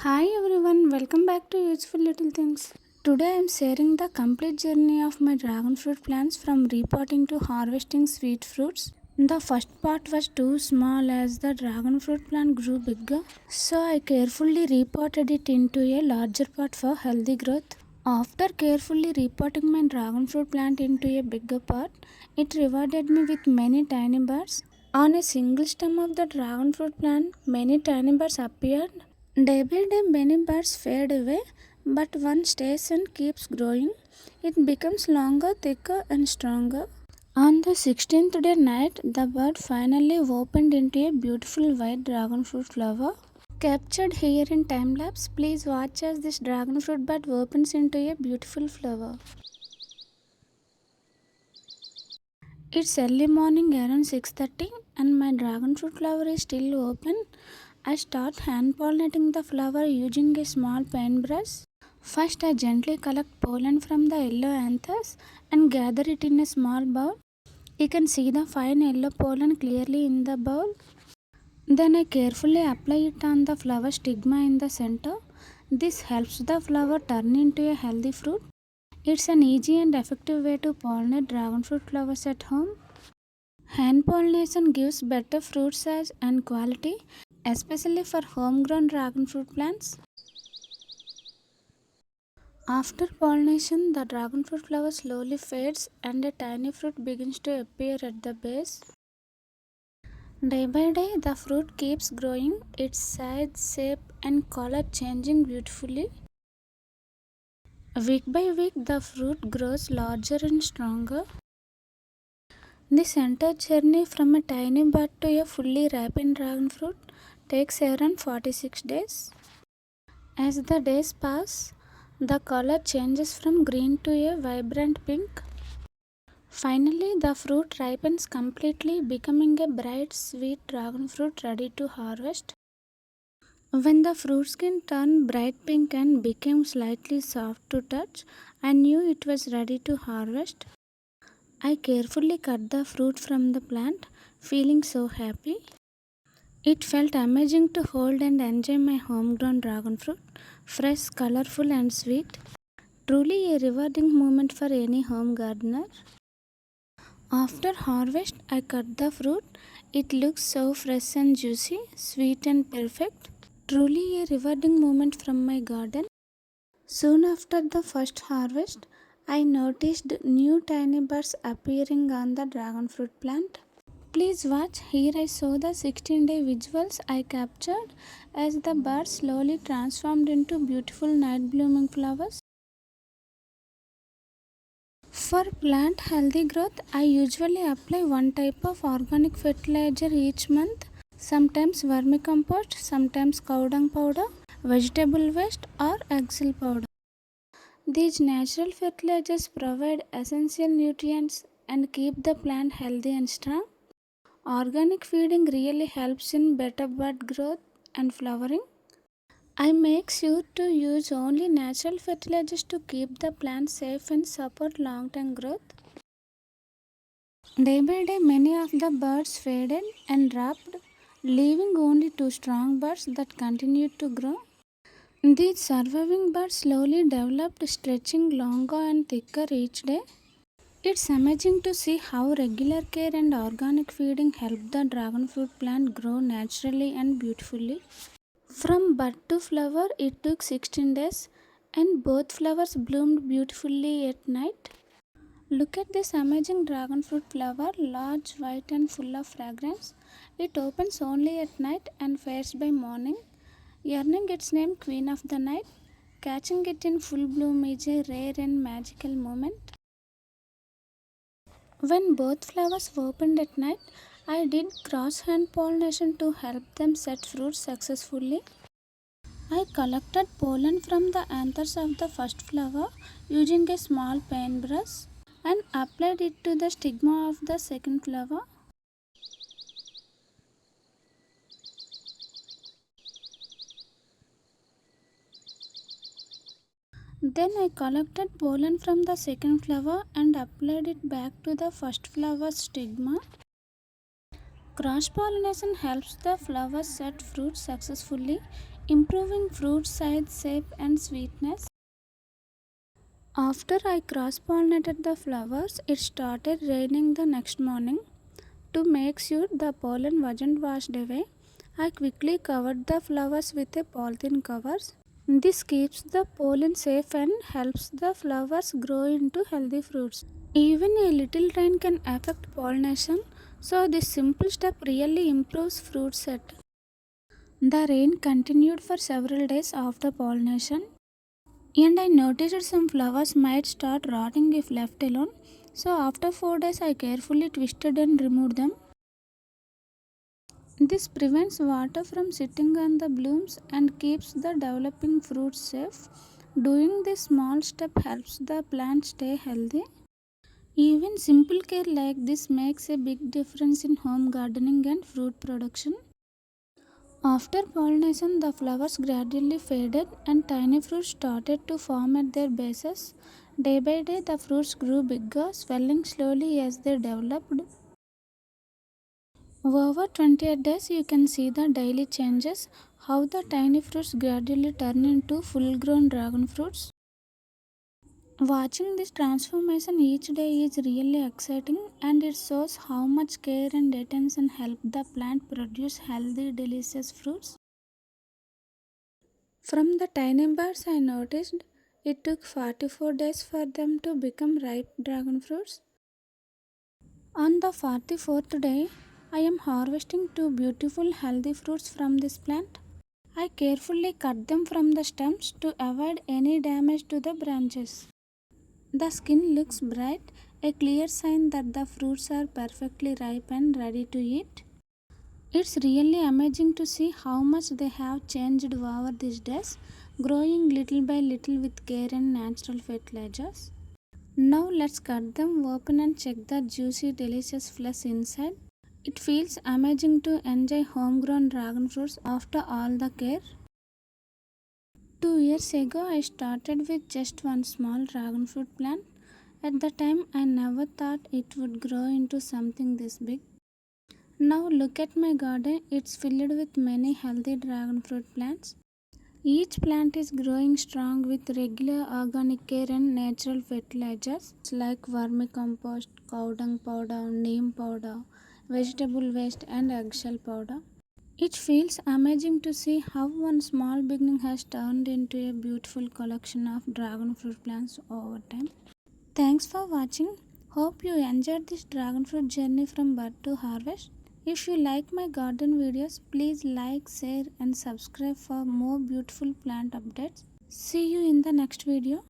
Hi everyone, welcome back to Useful Little Things. Today I am sharing the complete journey of my dragon fruit plants from repotting to harvesting sweet fruits. The first part was too small as the dragon fruit plant grew bigger, so I carefully repotted it into a larger pot for healthy growth. After carefully repotting my dragon fruit plant into a bigger pot, it rewarded me with many tiny buds. On a single stem of the dragon fruit plant, many tiny buds appeared. Day by day, many buds fade away, but one stays and keeps growing. It becomes longer, thicker, and stronger. On the 16th day night, the bud finally opened into a beautiful white dragon fruit flower. Captured here in time lapse, please watch as this dragon fruit bud opens into a beautiful flower. It's early morning around 6:30 and my dragon fruit flower is still open. I start hand pollinating the flower using a small paintbrush. First I gently collect pollen from the yellow anthers and gather it in a small bowl. You can see the fine yellow pollen clearly in the bowl. Then I carefully apply it on the flower stigma in the center. This helps the flower turn into a healthy fruit. It's an easy and effective way to pollinate dragon fruit flowers at home. Hand pollination gives better fruit size and quality, especially for homegrown dragon fruit plants. After pollination, the dragon fruit flower slowly fades and a tiny fruit begins to appear at the base. Day by day, the fruit keeps growing, its size, shape, and color changing beautifully. Week by week, the fruit grows larger and stronger. This entire journey from a tiny bud to a fully ripened dragon fruit takes around 46 days. As the days pass, the color changes from green to a vibrant pink. Finally, the fruit ripens completely, becoming a bright, sweet dragon fruit ready to harvest. When the fruit skin turned bright pink and became slightly soft to touch, I knew it was ready to harvest. I carefully cut the fruit from the plant, feeling so happy. It felt amazing to hold and enjoy my homegrown dragon fruit, fresh, colorful, and sweet. Truly a rewarding moment for any home gardener. After harvest, I cut the fruit. It looks so fresh and juicy, sweet and perfect. Truly a rewarding moment from my garden. Soon after the first harvest, I noticed new tiny buds appearing on the dragon fruit plant. Please watch, here I show the 16-day visuals I captured as the buds slowly transformed into beautiful night blooming flowers. For plant healthy growth, I usually apply one type of organic fertilizer each month, sometimes vermicompost, sometimes cow dung powder, vegetable waste, or egg cell powder. These natural fertilizers provide essential nutrients and keep the plant healthy and strong. Organic feeding really helps in better bud growth and flowering. I make sure to use only natural fertilizers to keep the plant safe and support long-term growth. Day by day, many of the buds faded and dropped, leaving only two strong buds that continued to grow. These surviving buds slowly developed, stretching longer and thicker each day. It's amazing to see how regular care and organic feeding help the dragon fruit plant grow naturally and beautifully. From bud to flower, it took 16 days, and both flowers bloomed beautifully at night. Look at this amazing dragon fruit flower, large, white, and full of fragrance. It opens only at night and fades by morning, earning its name Queen of the Night. Catching it in full bloom is a rare and magical moment. When both flowers opened at night, I did cross hand pollination to help them set fruit successfully. I collected pollen from the anthers of the first flower using a small paintbrush and applied it to the stigma of the second flower. Then I collected pollen from the second flower and applied it back to the first flower's stigma. Cross pollination helps the flowers set fruit successfully. improving fruit size, shape, and sweetness. After I cross-pollinated the flowers, it started raining the next morning. To make sure the pollen wasn't washed away, I quickly covered the flowers with a polythene covers. This keeps the pollen safe and helps the flowers grow into healthy fruits. Even a little rain can affect pollination, so this simple step really improves fruit set. The rain continued for several days after pollination, and I noticed some flowers might start rotting if left alone. So after 4 days I carefully twisted and removed them. This prevents water from sitting on the blooms and keeps the developing fruits safe. Doing this small step helps the plant stay healthy. Even simple care like this makes a big difference in home gardening and fruit production. After pollination, the flowers gradually faded and tiny fruits started to form at their bases. Day by day, the fruits grew bigger, swelling slowly as they developed. Over 28 days, you can see the daily changes, how the tiny fruits gradually turn into full grown dragon fruits. Watching this transformation each day is really exciting, and it shows how much care and attention help the plant produce healthy, delicious fruits. From the tiny buds, I noticed it took 44 days for them to become ripe dragon fruits. On the 44th day, I am harvesting two beautiful healthy fruits from this plant. I carefully cut them from the stems to avoid any damage to the branches. The skin looks bright, a clear sign that the fruits are perfectly ripe and ready to eat. It's really amazing to see how much they have changed over these days, growing little by little with care and natural fertilizers. Now let's cut them open and check the juicy, delicious flesh inside. It feels amazing to enjoy homegrown dragon fruits after all the care. 2 years ago, I started with just one small dragon fruit plant. At the time, I never thought it would grow into something this big. Now look at my garden, it's filled with many healthy dragon fruit plants. Each plant is growing strong with regular organic care and natural fertilizers like vermicompost, cow dung powder, neem powder, vegetable waste, and eggshell powder. It feels amazing to see how one small beginning has turned into a beautiful collection of dragon fruit plants over time. Thanks for watching. Hope you enjoyed this dragon fruit journey from bud to harvest. If you like my garden videos, please like, share and subscribe for more beautiful plant updates. See you in the next video.